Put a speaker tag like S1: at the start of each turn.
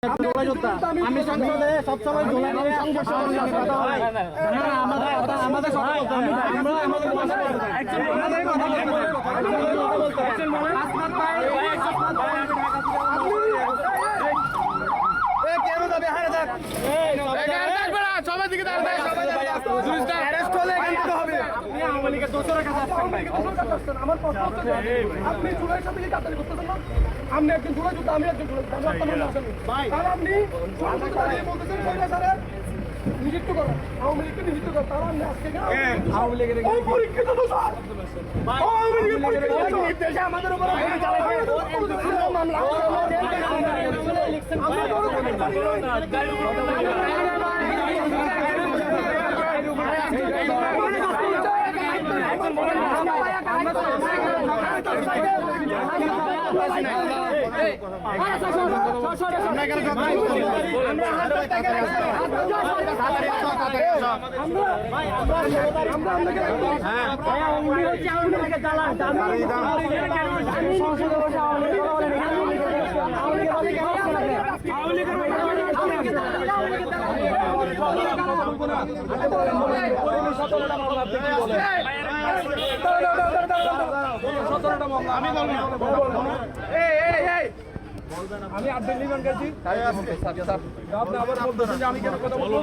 S1: আমি সংসদে সবসময় সবাই দিকে আপনি জুলাই সাথে কাতারি করতেছেন না, আপনি একজন জুলাই যুদ্ধ, আমি একজন জুলাই যুদ্ধ, আপনি বলতেছেন নিযুক্ত করেন, আওয়ামী লীগকে নিযুক্ত করেন, তারা আপনি আজকে আওয়ামী লীগের পরীক্ষিত তো স্যার, আওয়ামী লীগের পরীক্ষিত নির্দেশে আমাদের উপর মামলা আমি আব্দুল লিমান গাজী, আপনি আবার বলতেছেন যে আমি কেন কথা বলবো?